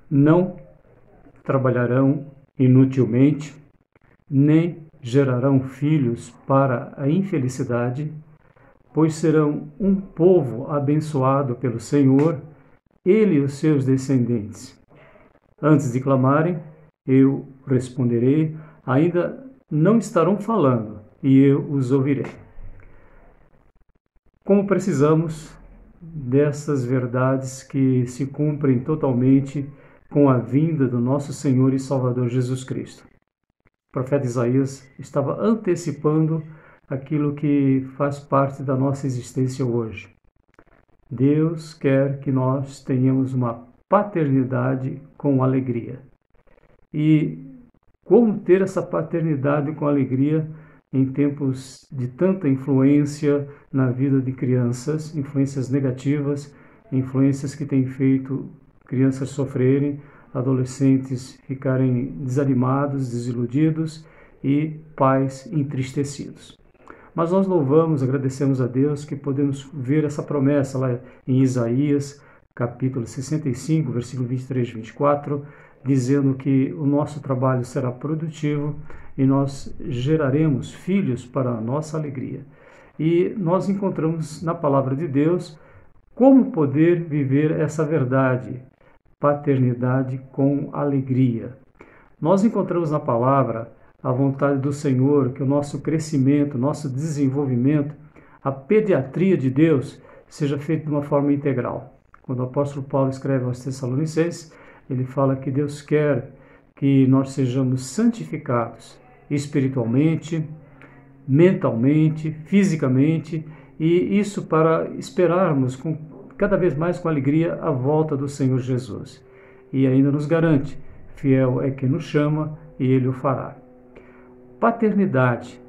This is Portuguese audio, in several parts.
Não trabalharão inutilmente, nem gerarão filhos para a infelicidade, pois serão um povo abençoado pelo Senhor, ele e os seus descendentes. Antes de clamarem, eu responderei, ainda não estarão falando, e eu os ouvirei. Como precisamos dessas verdades que se cumprem totalmente com a vinda do nosso Senhor e Salvador Jesus Cristo. O profeta Isaías estava antecipando aquilo que faz parte da nossa existência hoje. Deus quer que nós tenhamos uma paternidade com alegria. E como ter essa paternidade com alegria em tempos de tanta influência na vida de crianças, influências negativas, influências que têm feito crianças sofrerem, adolescentes ficarem desanimados, desiludidos e pais entristecidos. Mas nós louvamos, agradecemos a Deus que podemos ver essa promessa lá em Isaías, capítulo 65, versículo 23 e 24, dizendo que o nosso trabalho será produtivo e nós geraremos filhos para a nossa alegria. E nós encontramos na palavra de Deus como poder viver essa verdade, paternidade com alegria. Nós encontramos na palavra a vontade do Senhor, que o nosso crescimento, nosso desenvolvimento, a pediatria de Deus seja feito de uma forma integral. Quando o apóstolo Paulo escreve aos Tessalonicenses, ele fala que Deus quer que nós sejamos santificados espiritualmente, mentalmente, fisicamente, e isso para esperarmos cada vez mais com alegria a volta do Senhor Jesus. E ainda nos garante, fiel é quem nos chama e Ele o fará. Paternidade.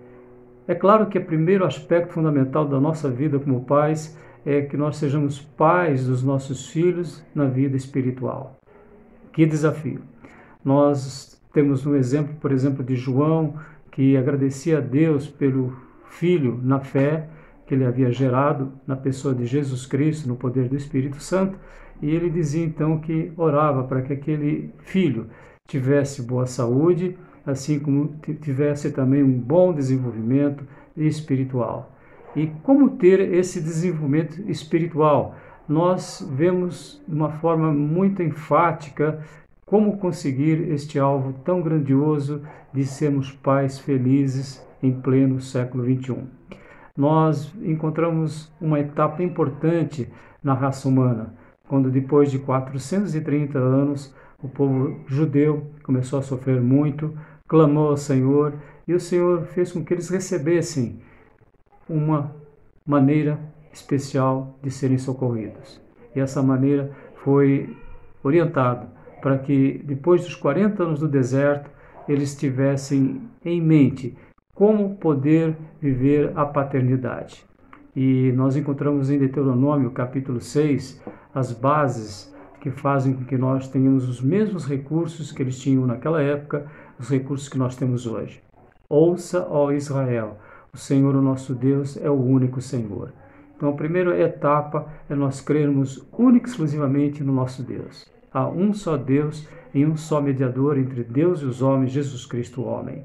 É claro que o primeiro aspecto fundamental da nossa vida como pais é que nós sejamos pais dos nossos filhos na vida espiritual. Que desafio! Nós temos um exemplo, por exemplo, de João, que agradecia a Deus pelo filho na fé que ele havia gerado na pessoa de Jesus Cristo, no poder do Espírito Santo, e ele dizia então que orava para que aquele filho tivesse boa saúde, assim como tivesse também um bom desenvolvimento espiritual. E como ter esse desenvolvimento espiritual? Nós vemos de uma forma muito enfática como conseguir este alvo tão grandioso de sermos pais felizes em pleno século XXI. Nós encontramos uma etapa importante na raça humana, quando depois de 430 anos o povo judeu começou a sofrer muito, clamou ao Senhor e o Senhor fez com que eles recebessem uma maneira especial de serem socorridos. E essa maneira foi orientada para que depois dos 40 anos do deserto eles tivessem em mente como poder viver a paternidade. E nós encontramos em Deuteronômio, capítulo 6, as bases que fazem com que nós tenhamos os mesmos recursos que eles tinham naquela época, os recursos que nós temos hoje. Ouça, ó Israel, o Senhor, o nosso Deus, é o único Senhor. Então, a primeira etapa é nós crermos única e exclusivamente no nosso Deus. Há um só Deus e um só mediador entre Deus e os homens, Jesus Cristo, o homem.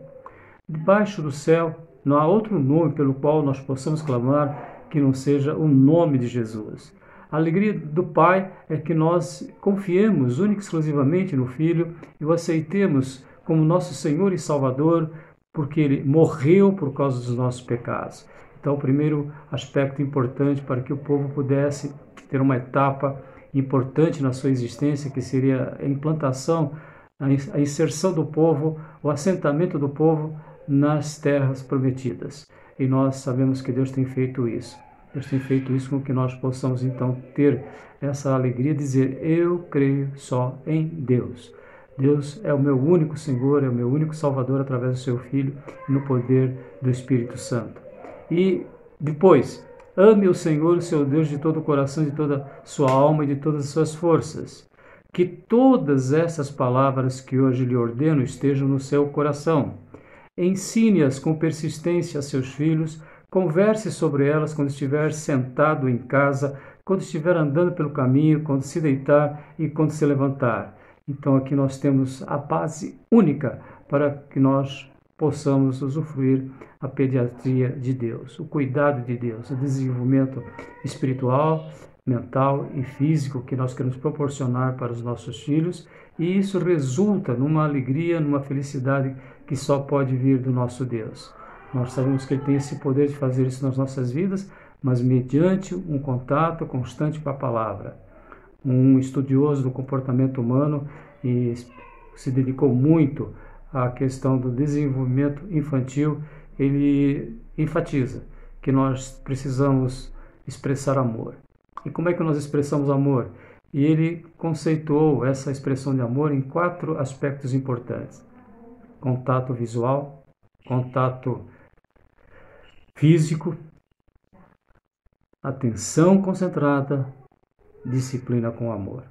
Debaixo do céu não há outro nome pelo qual nós possamos clamar que não seja o nome de Jesus. A alegria do Pai é que nós confiemos única e exclusivamente no Filho e o aceitemos como nosso Senhor e Salvador, porque Ele morreu por causa dos nossos pecados. Então, o primeiro aspecto importante para que o povo pudesse ter uma etapa importante na sua existência, que seria a implantação, a inserção do povo, o assentamento do povo nas terras prometidas. E nós sabemos que Deus tem feito isso. Deus tem feito isso com que nós possamos, então, ter essa alegria de dizer, eu creio só em Deus. Deus é o meu único Senhor, é o meu único Salvador através do seu Filho e no poder do Espírito Santo. E depois, ame o Senhor, o seu Deus, de todo o coração, de toda a sua alma e de todas as suas forças. Que todas essas palavras que hoje lhe ordeno estejam no seu coração. Ensine-as com persistência a seus filhos, converse sobre elas quando estiver sentado em casa, quando estiver andando pelo caminho, quando se deitar e quando se levantar. Então aqui nós temos a base única para que nós possamos usufruir a pediatria de Deus, o cuidado de Deus, o desenvolvimento espiritual, mental e físico que nós queremos proporcionar para os nossos filhos, e isso resulta numa alegria, numa felicidade que só pode vir do nosso Deus. Nós sabemos que Ele tem esse poder de fazer isso nas nossas vidas, mas mediante um contato constante com a palavra. Um estudioso do comportamento humano e se dedicou muito à questão do desenvolvimento infantil, ele enfatiza que nós precisamos expressar amor. E como é que nós expressamos amor? E ele conceituou essa expressão de amor em 4 aspectos importantes: contato visual, contato físico, atenção concentrada, disciplina com amor.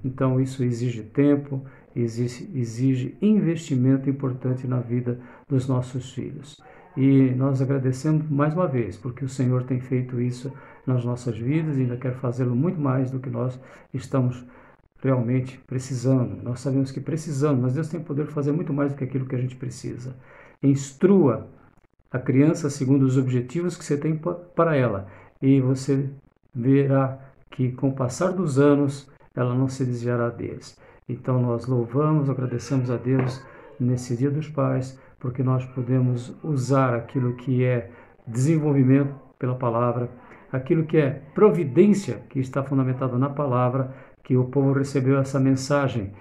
Então isso exige tempo, exige investimento importante na vida dos nossos filhos. E nós agradecemos mais uma vez, porque o Senhor tem feito isso nas nossas vidas e ainda quer fazê-lo muito mais do que nós estamos realmente precisando. Nós sabemos que precisamos, mas Deus tem poder de fazer muito mais do que aquilo que a gente precisa. Instrua a criança segundo os objetivos que você tem para ela, e você verá que com o passar dos anos ela não se desviará deles. Então nós louvamos, agradecemos a Deus nesse Dia dos Pais, porque nós podemos usar aquilo que é desenvolvimento pela palavra, aquilo que é providência, que está fundamentado na palavra, que o povo recebeu essa mensagem: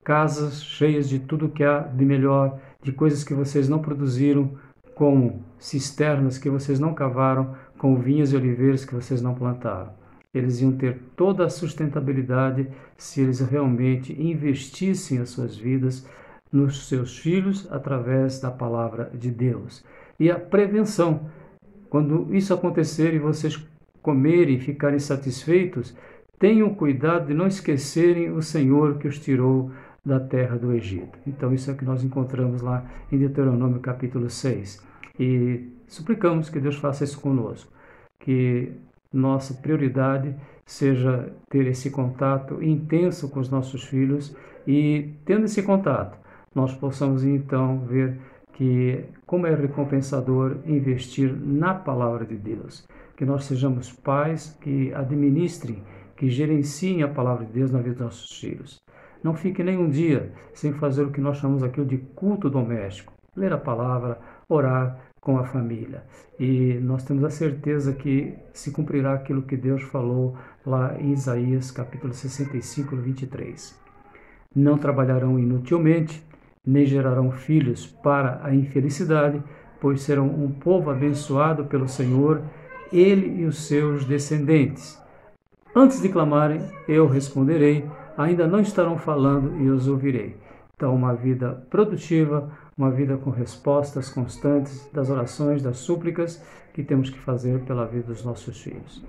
casas cheias de tudo que há de melhor, de coisas que vocês não produziram, como cisternas que vocês não cavaram, com vinhas e oliveiras que vocês não plantaram. Eles iam ter toda a sustentabilidade se eles realmente investissem as suas vidas nos seus filhos através da palavra de Deus. E a prevenção: quando isso acontecer e vocês comerem e ficarem satisfeitos, tenham cuidado de não esquecerem o Senhor que os tirou da terra do Egito. Então isso é o que nós encontramos lá em Deuteronômio capítulo 6. E suplicamos que Deus faça isso conosco, que nossa prioridade seja ter esse contato intenso com os nossos filhos, e tendo esse contato, nós possamos então ver que como é recompensador investir na palavra de Deus, que nós sejamos pais que administrem, que gerenciem a palavra de Deus na vida dos nossos filhos. Não fique nenhum dia sem fazer o que nós chamamos aqui de culto doméstico: ler a palavra, orar com a família. E nós temos a certeza que se cumprirá aquilo que Deus falou lá em Isaías capítulo 65, 23. Não trabalharão inutilmente, nem gerarão filhos para a infelicidade, pois serão um povo abençoado pelo Senhor, ele e os seus descendentes. Antes de clamarem, eu responderei, ainda não estarão falando e os ouvirei. Então, uma vida produtiva, uma vida com respostas constantes das orações, das súplicas que temos que fazer pela vida dos nossos filhos.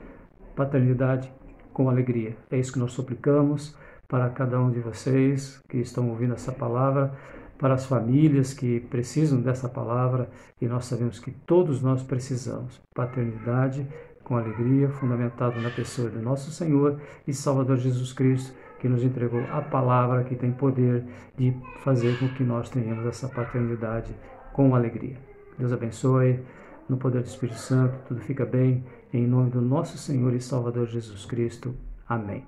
Paternidade com alegria. É isso que nós suplicamos para cada um de vocês que estão ouvindo essa palavra, para as famílias que precisam dessa palavra, e nós sabemos que todos nós precisamos. Paternidade com alegria, fundamentado na pessoa do nosso Senhor e Salvador Jesus Cristo, que nos entregou a palavra que tem poder de fazer com que nós tenhamos essa paternidade com alegria. Deus abençoe, no poder do Espírito Santo, tudo fica bem, em nome do nosso Senhor e Salvador Jesus Cristo. Amém.